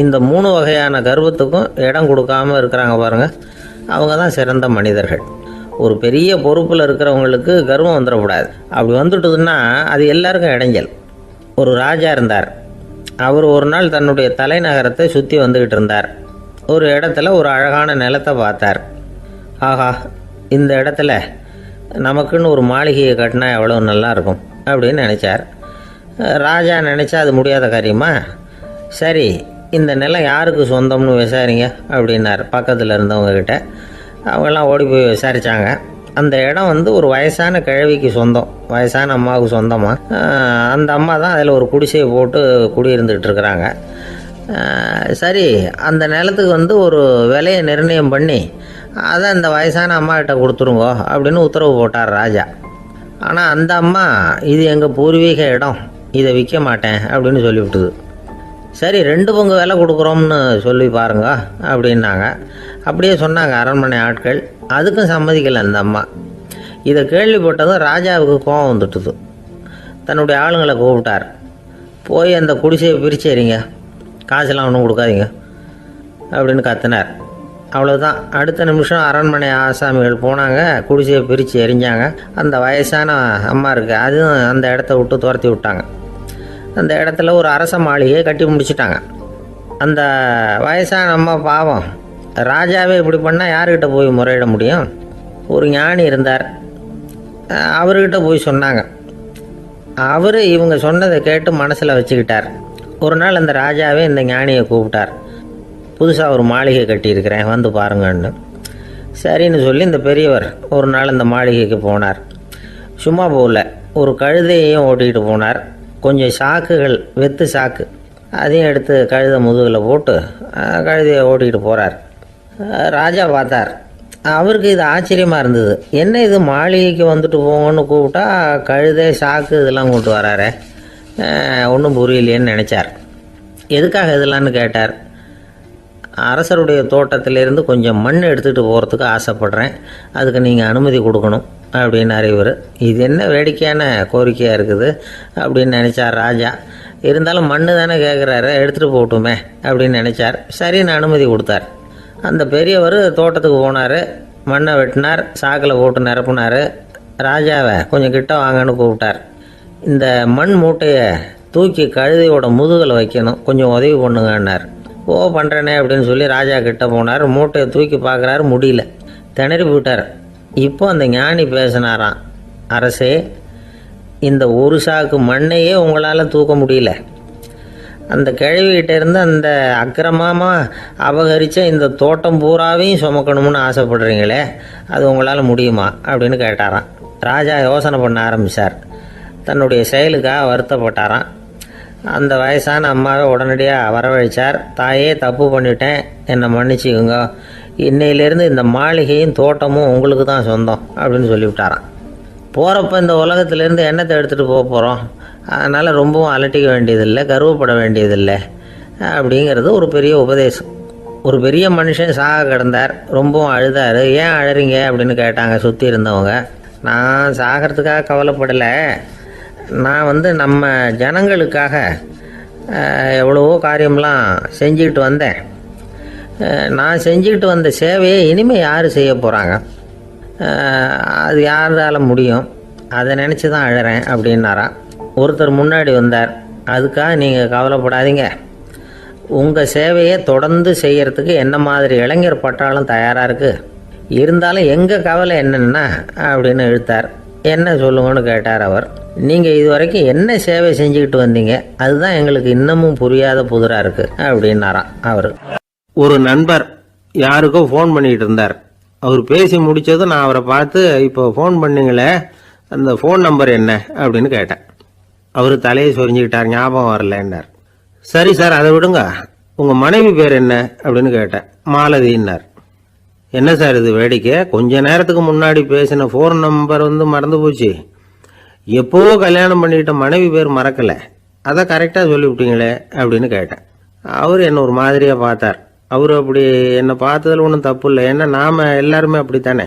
இந்த 3 வகையான கர்வத்துக்கும் இடம் கொடுக்காமல் இருக்கிறாங்க பாருங்கள், அவங்க தான் சிறந்த மனிதர்கள். ஒரு பெரிய பொறுப்பில் இருக்கிறவங்களுக்கு கர்வம் வந்துடக்கூடாது. அப்படி வந்துட்டுதுன்னா அது எல்லாருக்கும் இடைஞ்சல். ஒரு ராஜா இருந்தார். அவர் ஒரு நாள் தன்னுடைய தலைநகரத்தை சுற்றி வந்துக்கிட்டு இருந்தார். ஒரு இடத்துல ஒரு அழகான நிலத்தை பார்த்தார். ஆஹா, இந்த இடத்துல நமக்குன்னு ஒரு மாளிகையை கட்டினா எவ்வளோ நல்லாயிருக்கும் அப்படின்னு நினச்சார். ராஜா நினச்சா அது முடியாத காரியமா? சரி, இந்த நிலம் யாருக்கு சொந்தம்னு விசாரிங்க அப்படின்னார் பக்கத்தில் இருந்தவங்கக்கிட்ட. அவங்கெல்லாம் ஓடி போய் விசாரித்தாங்க. அந்த இடம் ஒரு வயசான கிழவிக்கு சொந்தம், வயசான அம்மாவுக்கு சொந்தமாக. அந்த அம்மா தான் அதில் ஒரு குடிசையை போட்டு குடியிருந்துக்கிட்டு இருக்கிறாங்க. சரி, அந்த நிலத்துக்கு ஒரு விலையை நிர்ணயம் பண்ணி அதை அந்த வயசான அம்மாக்கிட்ட கொடுத்துருங்கோ அப்படின்னு உத்தரவு போட்டார் ராஜா. ஆனால் அந்த அம்மா, இது எங்கள் பூர்வீக இடம், இதை விற்க மாட்டேன் அப்படின்னு சொல்லிவிட்டுது. சரி, 2 பங்கு விலை கொடுக்குறோம்னு சொல்லி பாருங்க அப்படின்னாங்க. அப்படியே சொன்னாங்க அரண்மனை ஆட்கள். அதுக்கும் சம்மதிக்கலை அந்த அம்மா. இதை கேள்விப்பட்டதும் ராஜாவுக்கு கோபம் வந்துட்டுது. தன்னுடைய ஆளுங்களை கூப்பிட்டார். போய் அந்த குடிசையை பிரித்து எறிங்க, காசெல்லாம் ஒன்றும் கொடுக்காதீங்க அப்படின்னு கத்தினார். அவ்வளோதான். அடுத்த நிமிஷம் அரண்மனை ஆசாமிகள் போனாங்க, குடிசையை பிரித்து எறிஞ்சாங்க. அந்த வயசான அம்மா இருக்குது, அதுவும் அந்த இடத்த விட்டு துரத்தி விட்டாங்க. அந்த இடத்துல ஒரு அரச மாளிகையை கட்டி முடிச்சிட்டாங்க. அந்த வயசான அம்மா பாவம், ராஜாவே இப்படி பண்ணால் யார்கிட்ட போய் முறையிட முடியும்? ஒரு ஞானி இருந்தார், அவர்கிட்ட போய் சொன்னாங்க. அவர் இவங்க சொன்னதை கேட்டு மனசில் வச்சுக்கிட்டார். ஒரு நாள் அந்த ராஜாவே இந்த ஞானியை கூப்பிட்டார். புதுசாக ஒரு மாளிகை கட்டியிருக்கிறேன், வந்து பாருங்கன்னு. சரின்னு சொல்லி இந்த பெரியவர் ஒரு நாள் இந்த மாளிகைக்கு போனார். சும்மா போகல, ஒரு கழுதையையும் ஓட்டிகிட்டு போனார். கொஞ்சம் சாக்குகள், வெத்து சாக்கு, அதையும் எடுத்து கழுதை முதுகில் போட்டு கழுதையை ஓட்டிகிட்டு போகிறார். ராஜா பார்த்தார். அவருக்கு இது ஆச்சரியமாக இருந்தது. என்ன இது, மாளிகைக்கு வந்துட்டு போங்கன்னு கூப்பிட்டா கழுதை, சாக்கு இதெல்லாம் கொண்டு வராரு, ஒன்றும் புரியலையேன்னு நினச்சார். எதுக்காக இதெல்லாம்னு கேட்டார். அரசருடைய தோட்டத்திலேருந்து கொஞ்சம் மண் எடுத்துகிட்டு போகிறதுக்கு ஆசைப்பட்றேன், அதுக்கு நீங்கள் அனுமதி கொடுக்கணும் அப்படின்னாரு இவர். இது என்ன வேடிக்கையான கோரிக்கையாக இருக்குது அப்படின்னு நினச்சார் ராஜா. இருந்தாலும் மண் தானே கேட்குறாரு, எடுத்துகிட்டு போகட்டுமே அப்படின்னு நினச்சார். சரின்னு அனுமதி கொடுத்தார். அந்த பெரியவர் தோட்டத்துக்கு போனார், மண்ணை வெட்டினார், சாக்கில் போட்டு நிரப்புனார். ராஜாவை கொஞ்சம் கிட்ட வாங்கன்னு கூப்பிட்டார். இந்த மண் மூட்டையை தூக்கி கழுதையோட முதுகில் வைக்கணும், கொஞ்சம் உதவி பண்ணுங்கன்னார். ஓ பண்ணுறேனே அப்படின்னு சொல்லி ராஜா கிட்ட போனார். மூட்டையை தூக்கி பார்க்குறாரு, முடியல, திணறி போயிட்டார். இப்போ அந்த ஞானி பேசினாராம், அரசே, இந்த ஒரு சாக்கு மண்ணையே உங்களால் தூக்க முடியல, அந்த கிழவிகிட்ட இருந்து அந்த அக்கிரமமாக அபகரித்த இந்த தோட்டம் பூராவையும் சுமக்கணும்னு ஆசைப்படுறீங்களே, அது உங்களால் முடியுமா அப்படின்னு கேட்டாராம். ராஜா யோசனை பண்ண ஆரம்பித்தார். தன்னுடைய செயலுக்காக வருத்தப்பட்டாராம். அந்த வயசான அம்மாவை உடனடியாக வரவழைச்சார். தாயே, தப்பு பண்ணிட்டேன், என்னை மன்னிச்சுக்குங்க, இன்னையிலேருந்து இந்த மாளிகையும் தோட்டமும் உங்களுக்கு தான் சொந்தம் அப்படின்னு சொல்லிவிட்டாராம். போகிறப்ப இந்த உலகத்திலேருந்து எண்ணத்தை எடுத்துகிட்டு போக போகிறோம், அதனால் ரொம்பவும் அலட்டிக்க வேண்டியதில்லை, கர்வப்பட வேண்டியதில்லை அப்படிங்கிறது ஒரு பெரிய உபதேசம். ஒரு பெரிய மனுஷன் சாக கிடந்தார், ரொம்பவும் அழுதார். ஏன் அழறீங்க அப்படின்னு கேட்டாங்க சுற்றி இருந்தவங்க. நான் சாகிறதுக்காக கவலைப்படலை, நான் நம்ம ஜனங்களுக்காக எவ்வளவோ காரியம்லாம் செஞ்சுக்கிட்டு வந்தேன். நான் செஞ்சுக்கிட்டு வந்த சேவையை இனிமேல் யார் செய்ய போகிறாங்க, அது யாரால் முடியும், அதை நினச்சி தான் அழறேன் அப்படின்னாராம். ஒருத்தர் முன்னாடி வந்தார். அதுக்காக நீங்கள் கவலைப்படாதீங்க, உங்கள் சேவையை தொடர்ந்து செய்கிறதுக்கு என்ன மாதிரி இளைஞர் பட்டாலும் தயாராக இருக்குது, இருந்தாலும் எங்கள் கவலை என்னென்னா அப்படின்னு இழுத்தார். என்ன சொல்லுங்கன்னு கேட்டார் அவர். நீங்கள் இது வரைக்கும் என்ன சேவை செஞ்சுக்கிட்டு வந்தீங்க, அதுதான் எங்களுக்கு இன்னமும் புரியாத புதிராக இருக்குது அப்படின்னாராம் அவர். ஒரு நண்பர் யாருக்கோ ஃபோன் பண்ணிகிட்டு இருந்தார். அவர் பேசி முடித்ததும் நான் அவரை பார்த்து, இப்போ ஃபோன் பண்ணிங்களே, அந்த ஃபோன் நம்பர் என்ன அப்படின்னு கேட்டேன். அவர் தலையை சொரிஞ்சுக்கிட்டார், ஞாபகம் வரலன்னார். சரி சார், அதை விடுங்க, உங்கள் மனைவி பேர் என்ன அப்படின்னு கேட்டேன். மாலதின்னார். என்ன சார் இது வேடிக்கை, கொஞ்ச நேரத்துக்கு முன்னாடி பேசின ஃபோன் நம்பர் மறந்து போச்சு, எப்போவோ கல்யாணம் பண்ணிக்கிட்ட மனைவி பேர் மறக்கலை, அதை கரெக்டாக சொல்லிவிட்டீங்களே அப்படின்னு கேட்டேன். அவர் என்ன ஒரு மாதிரியாக பார்த்தார். அவர் அப்படி என்னை பார்த்ததில் ஒன்றும் தப்பு இல்லை, ஏன்னா நாம் எல்லாருமே அப்படித்தானே,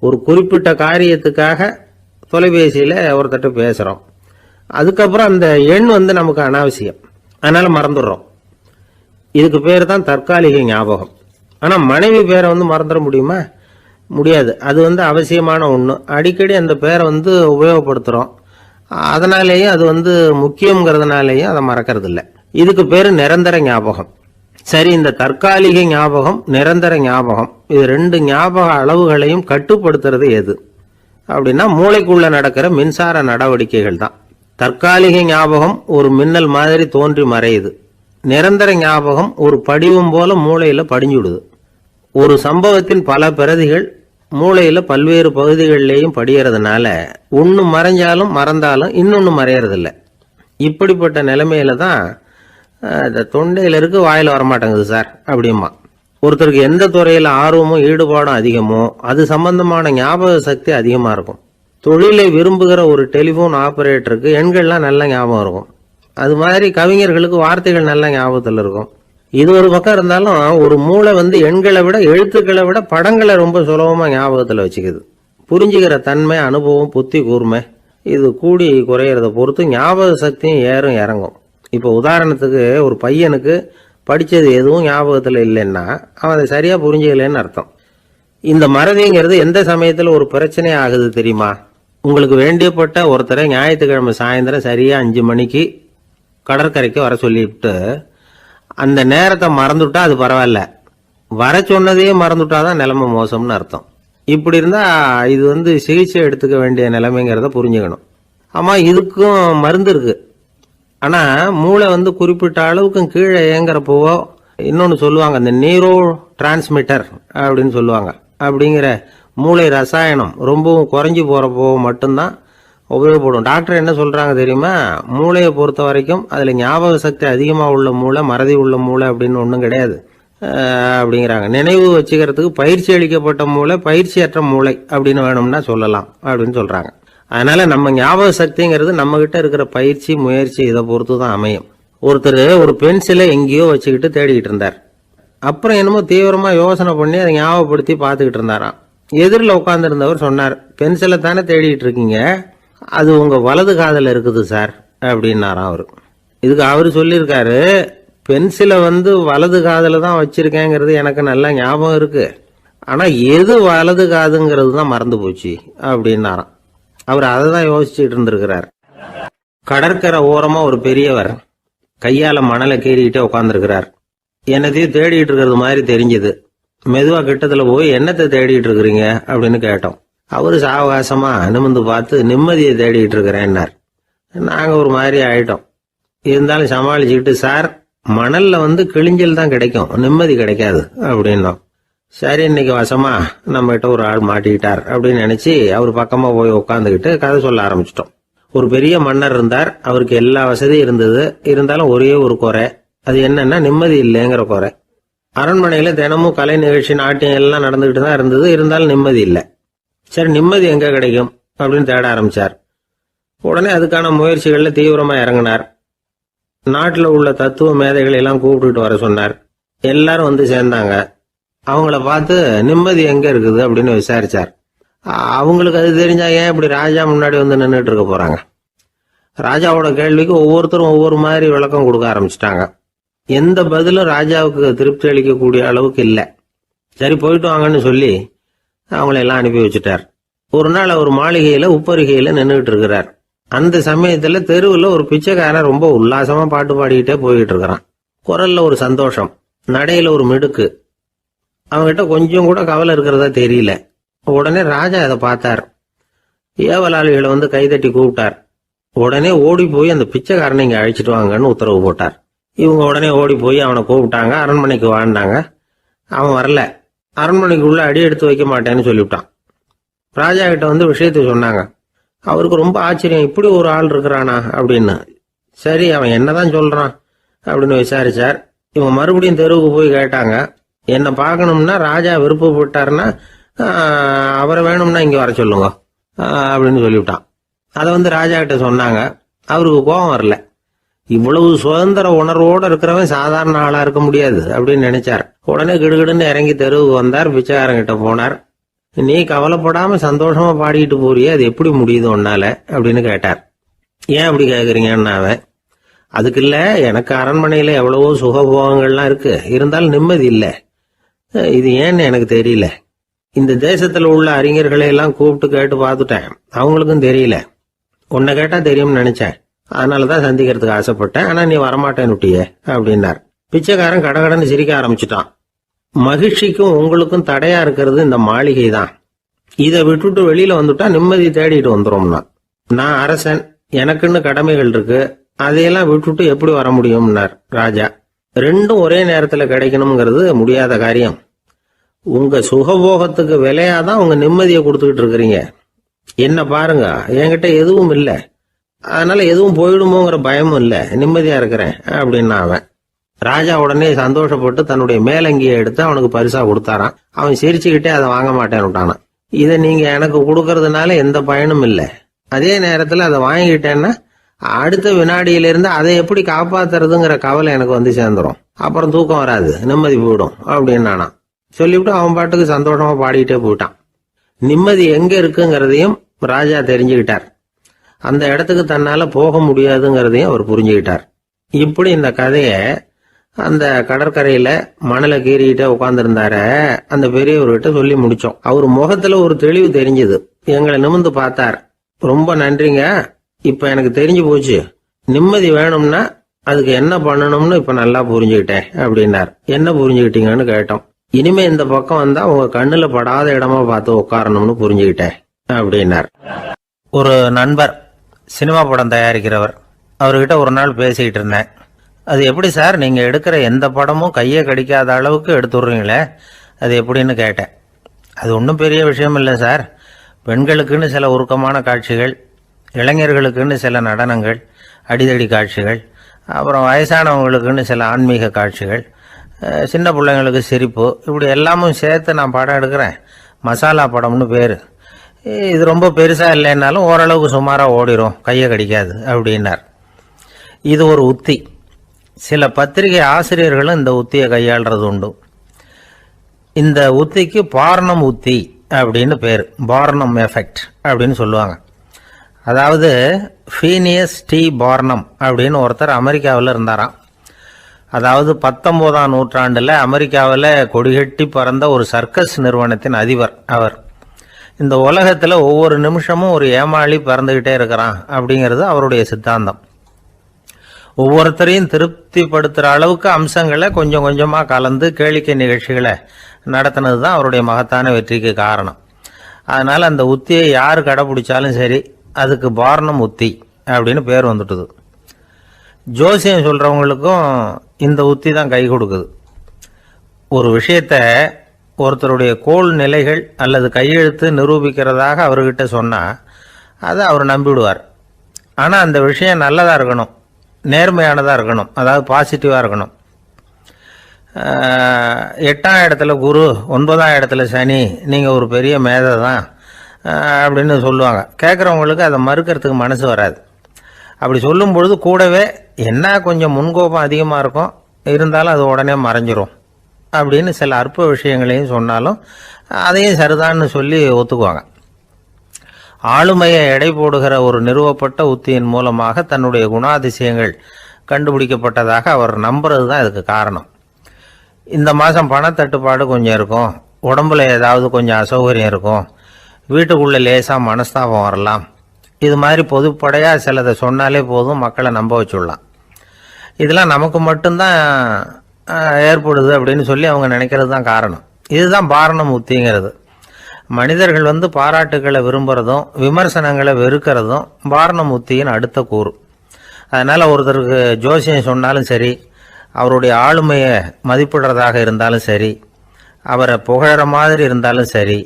ஒரு குறிப்பிட்ட காரியத்துக்காக தொலைபேசியில் ஒருத்தட்ட பேசுகிறோம், அதுக்கப்புறம் அந்த எண் நமக்கு அனாவசியம், அதனால் மறந்துடுறோம். இதுக்கு பேர் தான் தற்காலிக ஞாபகம். ஆனால் மனைவி பேரை மறந்துட முடியுமா? முடியாது. அது அவசியமான ஒன்று. அடிக்கடி அந்த பேரை உபயோகப்படுத்துகிறோம், அதனாலேயும் அது முக்கியங்கிறதுனாலேயும் அதை மறக்கிறது இல்லை. இதுக்கு பேர் நிரந்தர ஞாபகம். சரி, இந்த தற்காலிக ஞாபகம், நிரந்தர ஞாபகம், இது ரெண்டு ஞாபக அளவுகளையும் கட்டுப்படுத்துறது எது அப்படின்னா மூளைக்குள்ள நடக்கிற மின்சார நடவடிக்கைகள் தான். தற்காலிக ஞாபகம் ஒரு மின்னல் மாதிரி தோன்றி மறையுது, நிரந்தர ஞாபகம் ஒரு படிவம் போல மூளையில் படிஞ்சுடுது. ஒரு சம்பவத்தின் பல பிரதிகள் மூளையில் பல்வேறு பகுதிகளிலேயும் படியறதுனால ஒன்று மறைஞ்சாலும் மறந்தாலும் இன்னொன்று மறையறதில்லை. இப்படிப்பட்ட நிலைமையில தான் இந்த தொண்டையில் இருக்கு, வாயில் வரமாட்டேங்குது சார் அப்படிமா. ஒருத்தருக்கு எந்த துறையில் ஆர்வமும் ஈடுபாடும் அதிகமோ அது சம்பந்தமான ஞாபக சக்தி அதிகமாக இருக்கும். தொழிலை விரும்புகிற ஒரு டெலிஃபோன் ஆபரேட்டருக்கு எண்கள்லாம் நல்ல ஞாபகம் இருக்கும். அது மாதிரி கவிஞர்களுக்கு வார்த்தைகள் நல்ல ஞாபகத்தில் இருக்கும். இது ஒரு பக்கம் இருந்தாலும் ஒரு மூளை எண்களை விட எழுத்துக்களை விட படங்களை ரொம்ப சுலபமாக ஞாபகத்தில் வச்சுக்குது. புரிஞ்சுக்கிற தன்மை, அனுபவம், புத்தி கூர்மை இது கூடி குறையிறத பொறுத்து ஞாபக சக்தியும் ஏறும் இறங்கும். இப்போ உதாரணத்துக்கு ஒரு பையனுக்கு படித்தது எதுவும் ஞாபகத்தில் இல்லைன்னா அவன் அதை சரியாக புரிஞ்சுக்கலன்னு அர்த்தம். இந்த மறதிங்கிறது எந்த சமயத்தில் ஒரு பிரச்சனை ஆகுது தெரியுமா? உங்களுக்கு வேண்டியப்பட்ட ஒருத்தரை ஞாயிற்றுக்கிழமை சாயந்தரம் சரியாக 5 மணிக்கு கடற்கரைக்கு வர சொல்லிவிட்டு அந்த நேரத்தை மறந்துவிட்டா அது பரவாயில்ல, வர சொன்னதையே மறந்துவிட்டாதான் நிலைமை மோசம்னு அர்த்தம். இப்படி இருந்தால் இது சிகிச்சை எடுத்துக்க வேண்டிய நிலைமைங்கிறத புரிஞ்சுக்கணும். ஆமாம், இதுக்கும் மருந்து இருக்குது. ஆனால் மூளை குறிப்பிட்ட அளவுக்கு கீழே இயங்குறப்போவோ இன்னொன்று சொல்லுவாங்க, இந்த நியூரோ டிரான்ஸ்மிட்டர் அப்படின்னு சொல்லுவாங்க. அப்படிங்கிற மூளை ரசாயனம் ரொம்பவும் குறைஞ்சி போகிறப்போ மட்டும்தான் உபயோகப்படும். டாக்டர் என்ன சொல்கிறாங்க தெரியுமா? மூளையை பொறுத்த வரைக்கும் அதில் ஞாபக சக்தி அதிகமாக உள்ள மூளை, மறதி உள்ள மூளை அப்படின்னு ஒன்றும் கிடையாது அப்படிங்கிறாங்க. நினைவு வச்சுக்கிறதுக்கு பயிற்சி அளிக்கப்பட்ட மூளை, பயிற்சியற்ற மூளை அப்படின்னு வேணும்னா சொல்லலாம் அப்படின்னு சொல்கிறாங்க. அதனால் நம்ம ஞாபக சக்திங்கிறது நம்மகிட்ட இருக்கிற பயிற்சி, முயற்சி இதை பொறுத்து தான் அமையும். ஒருத்தர் ஒரு பென்சிலை எங்கேயோ வச்சுக்கிட்டு தேடிக்கிட்டு இருந்தார். அப்புறம் என்னமோ தீவிரமாக யோசனை பண்ணி அதை ஞாபகப்படுத்தி பார்த்துக்கிட்டு இருந்தாராம். எதிரில் உட்காந்துருந்தவர் சொன்னார், பென்சிலை தானே தேடிட்டு இருக்கீங்க, அது உங்கள் வலது காதில் இருக்குது சார் அப்படின்னாராம் அவர். இதுக்கு அவர் சொல்லியிருக்காரு, பென்சிலை வலது காதில் தான் வச்சுருக்கேங்கிறது எனக்கு நல்லா ஞாபகம் இருக்குது, ஆனால் எது வலது காதுங்கிறது தான் மறந்து போச்சு அப்படின்னாராம். அவர் அதை தான் யோசிச்சுட்டு இருந்திருக்கிறார். கடற்கரை ஓரமாக ஒரு பெரியவர் கையால் மணலை கீறிக்கிட்டே உட்காந்துருக்கிறார். என்னத்தையும் தேடிட்டு இருக்கிறது மாதிரி தெரிஞ்சுது. மெதுவாக கிட்டத்தில் போய் என்னத்தை தேடிட்டு இருக்கிறீங்க அப்படின்னு கேட்டோம். அவரு சாவகாசமாக நிமிந்து பார்த்து நிம்மதியை தேடிட்டு இருக்கிறேன்னார். நாங்கள் ஒரு மாதிரி ஆயிட்டோம். இருந்தாலும் சமாளிச்சுக்கிட்டு, சார் மணலில் கிழிஞ்சல் தான் கிடைக்கும், நிம்மதி கிடைக்காது அப்படின்னோம். சரி, இன்னைக்கு வசமா நம்மகிட்ட ஒரு ஆள் மாட்டிக்கிட்டார் அப்படின்னு நினைச்சு அவர் பக்கமா போய் உட்காந்துக்கிட்டு கதை சொல்ல ஆரம்பிச்சிட்டோம். ஒரு பெரிய மன்னர் இருந்தார். அவருக்கு எல்லா வசதியும் இருந்தது. இருந்தாலும் ஒரே ஒரு குறை. அது என்னன்னா நிம்மதி இல்லைங்கிற குறை. அரண்மனையில தினமும் கலை நிகழ்ச்சி, நாட்டியம் எல்லாம் நடந்துகிட்டு தான் இருந்தது. இருந்தாலும் நிம்மதி இல்லை. சரி, நிம்மதி எங்க கிடைக்கும் அப்படின்னு தேட ஆரம்பிச்சார். உடனே அதுக்கான முயற்சிகள்ல தீவிரமா இறங்கினார். நாட்டில் உள்ள தத்துவ மேதைகளை எல்லாம் கூப்பிட்டுட்டு வர சொன்னார். எல்லாரும் சேர்ந்தாங்க. அவங்கள பார்த்து நிம்மதி எங்க இருக்குது அப்படின்னு விசாரிச்சார். அவங்களுக்கு அது தெரிஞ்சா ஏன் இப்படி ராஜா முன்னாடி நின்றுட்டு இருக்க போறாங்க? ராஜாவோட கேள்விக்கு ஒவ்வொருத்தரும் ஒவ்வொரு மாதிரி விளக்கம் கொடுக்க ஆரம்பிச்சிட்டாங்க. எந்த பதிலும் ராஜாவுக்கு திருப்தி அளிக்கக்கூடிய அளவுக்கு இல்லை. சரி, போயிட்டு வாங்கன்னு சொல்லி அவங்களெல்லாம் அனுப்பி வச்சுட்டார். ஒரு நாள் அவர் மாளிகையில உப்பரிகையில நின்றுட்டு இருக்கிறார். அந்த சமயத்துல தெருவில் ஒரு பிச்சைக்காரன் ரொம்ப உல்லாசமா பாட்டு பாடிக்கிட்டே போய்கிட்டு இருக்கிறான். குரல்ல ஒரு சந்தோஷம், நடையில ஒரு மிடுக்கு. அவங்ககிட்ட கொஞ்சம் கூட கவலை இருக்கிறதா தெரியல. உடனே ராஜா அதை பார்த்தார். ஏவலாளிகளை கைதட்டி கூப்பிட்டார். உடனே ஓடி போய் அந்த பிச்சைக்காரனை இங்க அழைச்சிட்டு வாங்கன்னு உத்தரவு போட்டார். இவங்க உடனே ஓடி போய் அவனை கூப்பிட்டாங்க. அரண்மனைக்கு வாழ்ந்தாங்க. அவன் வரல. அரண்மனைக்குள்ள அடி எடுத்து வைக்க மாட்டேன்னு சொல்லிவிட்டான். ராஜா கிட்ட விஷயத்தை சொன்னாங்க. அவருக்கு ரொம்ப ஆச்சரியம், இப்படி ஒரு ஆள் இருக்கிறானா அப்படின்னு. சரி, அவன் என்னதான் சொல்றான் அப்படின்னு விசாரிச்சார். இவங்க மறுபடியும் தெருவுக்கு போய் கேட்டாங்க. என்னை பார்க்கணும்னா ராஜா விருப்பப்பட்டாருன்னா அவரை வேணும்னா இங்க வர சொல்லுங்க அப்படின்னு சொல்லிவிட்டான். அதை ராஜா கிட்ட சொன்னாங்க. அவருக்கு கோபம் வரல. இவ்வளவு சுதந்திர உணர்வோடு இருக்கிறவன் சாதாரண ஆளா இருக்க முடியாது அப்படின்னு நினைச்சார். உடனே கிடுகிடுன்னு இறங்கி தெருவுக்கு வந்தார். பிச்சைக்காரங்கிட்ட போனார். நீ கவலைப்படாம சந்தோஷமா பாடிக்கிட்டு போறியே, அது எப்படி முடியுது உன்னால அப்படின்னு கேட்டார். ஏன் அப்படி கேக்குறீங்கன்னா, அவன் அதுக்கு இல்ல, எனக்கு அரண்மனையில எவ்வளவோ சுகபோகங்கள்லாம் இருக்கு, இருந்தாலும் நிம்மதி இல்லை. இது ஏன்னு எனக்கு தெரியல. இந்த தேசத்துல உள்ள அறிஞர்களை எல்லாம் கூப்பிட்டு கேட்டு பார்த்துட்டேன், அவங்களுக்கும் தெரியல. உன்னை கேட்டா தெரியும்னு நினைச்சேன், அதனாலதான் சந்திக்கிறதுக்கு ஆசைப்பட்டேன். ஆனா நீ வரமாட்டேன்னு விட்டியே அப்படின்னார். பிச்சைக்காரன் கடகடன்னு சிரிக்க ஆரம்பிச்சுட்டான். மகிழ்ச்சிக்கும் உங்களுக்கும் தடையா இருக்கிறது இந்த மாளிகை தான். இதை விட்டுட்டு வெளியில வந்துட்டா நிம்மதி தேடிட்டு வந்துடும்னா. நான் அரசன், எனக்குன்னு கடமைகள் இருக்கு, அதையெல்லாம் விட்டுட்டு எப்படி வர முடியும்னார் ராஜா. ரெண்டும் ஒரே நேரத்துல கிடைக்கணுங்கிறது முடியாத காரியம். உங்க சுகபோகத்துக்கு விலையாதான் உங்க நிம்மதியை கொடுத்துக்கிட்டு இருக்கிறீங்க. என்ன பாருங்க, என்கிட்ட எதுவும் இல்லை, அதனால எதுவும் போயிடுமோங்கிற பயமும் இல்லை, நிம்மதியா இருக்கிறேன் அப்படின்னா அவன். ராஜா உடனே சந்தோஷப்பட்டு தன்னுடைய மேலங்கியை எடுத்து அவனுக்கு பரிசா கொடுத்தாரான். அவன் சிரிச்சுக்கிட்டே அதை வாங்க மாட்டேன்னு விட்டானான். இதை நீங்க எனக்கு கொடுக்கறதுனால எந்த பயனும் இல்லை, அதே நேரத்துல அதை வாங்கிட்டேன்னா அடுத்த வினாடியிலிருந்து அதை எப்படி காப்பாத்துறதுங்கிற கவலை எனக்கு சேர்ந்துடும், அப்புறம் தூக்கம் வராது, நிம்மதி போயிடும் அப்படின்னானா. சொல்லிவிட்டு அவன் பாட்டுக்கு சந்தோஷமா பாடிக்கிட்டே போயிட்டான். நிம்மதி எங்க இருக்குங்கிறதையும் ராஜா தெரிஞ்சுக்கிட்டார். அந்த இடத்துக்கு தன்னால போக முடியாதுங்கிறதையும் அவர் புரிஞ்சுக்கிட்டார். இப்படி இந்த கதைய அந்த கடற்கரையில மணலை கீறிக்கிட்டே உட்கார்ந்துருந்தார அந்த பெரியவர்கிட்ட சொல்லி முடிச்சோம். அவர் முகத்துல ஒரு தெளிவு தெரிஞ்சது. எங்களை நிமிர்ந்து பார்த்தார். ரொம்ப நன்றிங்க, இப்ப எனக்கு தெரிஞ்சு போச்சு, நிம்மதி வேணும்னா அதுக்கு என்ன பண்ணணும்னு இப்ப நல்லா புரிஞ்சுக்கிட்டேன் அப்படின்னார். என்ன புரிஞ்சுக்கிட்டீங்கன்னு கேட்டோம். இனிமே இந்த பக்கம் வந்தா உங்க கண்ணுல படாத இடமா பார்த்து உட்காரணும்னு புரிஞ்சுக்கிட்டேன் அப்படின்னார். ஒரு நண்பர் சினிமா படம் தயாரிக்கிறவர், அவர்கிட்ட ஒரு நாள் பேசிக்கிட்டு இருந்தேன். அது எப்படி சார், நீங்க எடுக்கிற எந்த படமும் கையை கடிக்காத அளவுக்கு எடுத்துடுறீங்களே, அது எப்படின்னு கேட்டேன். அது ஒன்றும் பெரிய விஷயம் இல்லை சார். பெண்களுக்குன்னு சில உருக்கமான காட்சிகள், இளைஞர்களுக்குன்னு சில நடனங்கள், அடிதடி காட்சிகள், அப்புறம் வயசானவங்களுக்குன்னு சில ஆன்மீக காட்சிகள், சின்ன பிள்ளைங்களுக்கு சிரிப்பு, இப்படி எல்லாமும் சேர்த்து நான் படம் எடுக்கிறேன். மசாலா படம்னு பேர். இது ரொம்ப பெருசாக இல்லைன்னாலும் ஓரளவுக்கு சுமாராக ஓடிடும், கையை கடிக்காது அப்படின்னார். இது ஒரு உத்தி. சில பத்திரிகை ஆசிரியர்களும் இந்த உத்தியை கையாளுறது உண்டு. இந்த உத்திக்கு பார்னம் உத்தி அப்படின்னு பேர். பார்னம் எஃபெக்ட் அப்படின்னு சொல்லுவாங்க. அதாவது ஃபீனியஸ் டி பார்னம் அப்படின்னு ஒருத்தர் அமெரிக்காவில் இருந்தாராம். அதாவது 19ஆம் நூற்றாண்டில் அமெரிக்காவில் கொடிகட்டி பறந்த ஒரு சர்க்கஸ் நிறுவனத்தின் அதிபர் அவர். இந்த உலகத்தில் ஒவ்வொரு நிமிஷமும் ஒரு ஏமாளி பறந்துக்கிட்டே இருக்கிறான் அப்படிங்கிறது அவருடைய சித்தாந்தம். ஒவ்வொருத்தரையும் திருப்திப்படுத்துகிற அளவுக்கு அம்சங்களை கொஞ்சம் கொஞ்சமாக கலந்து கேளிக்கை நிகழ்ச்சிகளை நடத்தினது தான் அவருடைய மகத்தான வெற்றிக்கு காரணம். அதனால் அந்த உத்தியை யார் கடைப்பிடிச்சாலும் சரி, அதுக்கு பார்னம் உத்தி அப்படின்னு பேர் வந்துட்டுது. ஜோசியம் சொல்கிறவங்களுக்கும் இந்த உத்தி தான் கை கொடுக்குது. ஒரு விஷயத்தை ஒருத்தருடைய கோள் நிலைகள் அல்லது கையெழுத்து நிரூபிக்கிறதாக அவர்கிட்ட சொன்னால் அதை அவர் நம்பிவிடுவார். ஆனால் அந்த விஷயம் நல்லதாக இருக்கணும், நேர்மையானதாக இருக்கணும், அதாவது பாசிட்டிவாக இருக்கணும். 8ஆம் இடத்துல குரு, 9ஆம் இடத்துல சனி, நீங்கள் ஒரு பெரிய மேதை தான் அப்படின்னு சொல்லுவாங்க. கேட்குறவங்களுக்கு அதை மறுக்கிறதுக்கு மனசு வராது. அப்படி சொல்லும் பொழுது கூடவே என்ன கொஞ்சம் முன்கோபம் அதிகமாக இருக்கும், இருந்தாலும் அது உடனே மறைஞ்சிரும் அப்படின்னு சில அற்ப விஷயங்களையும் சொன்னாலும் அதையும் சரிதான்னு சொல்லி ஒத்துக்குவாங்க. ஆளுமையை எடை போடுகிற ஒரு நிறுவப்பட்ட உத்தியின் மூலமாக தன்னுடைய குணாதிசயங்கள் கண்டுபிடிக்கப்பட்டதாக அவர் நம்புறது தான் இதுக்கு காரணம். இந்த மாதம் பணத்தட்டுப்பாடு கொஞ்சம் இருக்கும், உடம்புல ஏதாவது கொஞ்சம் அசௌகரியம் இருக்கும், வீட்டுக்குள்ளே லேசாக மனஸ்தாபம் வரலாம். இது மாதிரி பொதுப்படையாக சிலதை சொன்னாலே போதும், மக்களை நம்ப வச்சுடலாம். இதெல்லாம் நமக்கு மட்டும்தான் ஏற்படுது அப்படின்னு சொல்லி அவங்க நினைக்கிறது தான் காரணம். இதுதான் பார்னம் உத்திங்கிறது. மனிதர்கள் பாராட்டுக்களை விரும்புகிறதும் விமர்சனங்களை வெறுக்கிறதும் பார்னம் உத்தியின் அடுத்த கூறு. அதனால் ஒருத்தருக்கு ஜோசியம் சொன்னாலும் சரி, அவருடைய ஆளுமையை மதிப்பிடுறதாக இருந்தாலும் சரி, அவரை புகழற மாதிரி இருந்தாலும் சரி,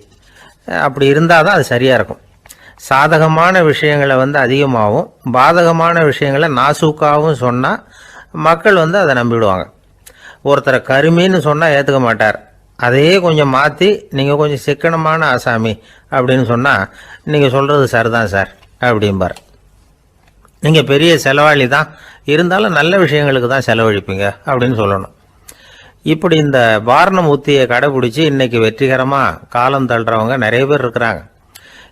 அப்படி இருந்தால் தான் அது சரியாக இருக்கும். சாதகமான விஷயங்களை அதிகமாகவும் பாதகமான விஷயங்களை நாசூக்காகவும் சொன்னால் மக்கள் அதை நம்பிவிடுவாங்க. ஒருத்தரை கருமின்னு சொன்னால் ஏற்றுக்க மாட்டார். அதையே கொஞ்சம் மாற்றி நீங்கள் கொஞ்சம் சிக்கனமான ஆசாமி அப்படின்னு சொன்னால் நீங்கள் சொல்கிறது சரிதான் சார் அப்படிம்பார். நீங்கள் பெரிய செலவாளி தான், இருந்தாலும் நல்ல விஷயங்களுக்கு தான் செலவழிப்பீங்க அப்படின்னு சொல்லணும். இப்படி இந்த பார்னம் உத்தியை கடைபிடிச்சி இன்றைக்கி வெற்றிகரமாக காலம் தள்ளுறவங்க நிறைய பேர் இருக்கிறாங்க.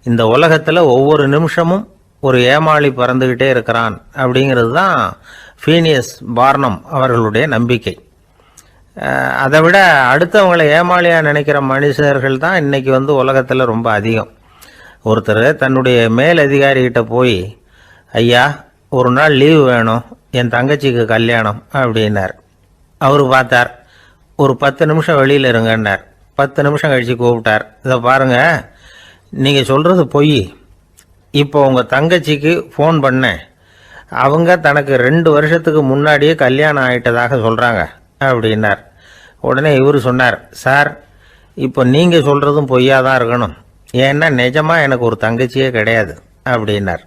இந்த உலகத்தில் ஒவ்வொரு நிமிஷமும் ஒரு ஏமாளி பறந்துக்கிட்டே இருக்கிறான் அப்படிங்கிறது தான் ஃபீனியஸ் பார்னம் அவர்களுடைய நம்பிக்கை. அதை விட அடுத்தவங்களை ஏமாளியாக நினைக்கிற மனுஷர்கள் தான் இன்றைக்கி உலகத்தில் ரொம்ப அதிகம். ஒருத்தர் தன்னுடைய மேலதிகாரிகிட்ட போய், ஐயா ஒரு நாள் லீவு வேணும், என் தங்கச்சிக்கு கல்யாணம் அப்படின்னார். அவர் பார்த்தார், ஒரு 10 நிமிஷம் வெளியில் இருங்கன்னார். 10 நிமிஷம் கழித்து கூப்பிட்டார், இதை பாருங்கள், நீங்கள் சொல்கிறது பொய். இப்போ உங்கள் தங்கச்சிக்கு ஃபோன் பண்ணேன், அவங்க தனக்கு 2 வருஷத்துக்கு முன்னாடியே கல்யாணம் ஆகிட்டதாக சொல்கிறாங்க அப்படின்னார். உடனே இவர் சொன்னார், சார் இப்போ நீங்கள் சொல்கிறதும் பொய்யாக தான் இருக்கணும், ஏன்னா நிஜமாக எனக்கு ஒரு தங்கச்சியே கிடையாது அப்படின்னார்.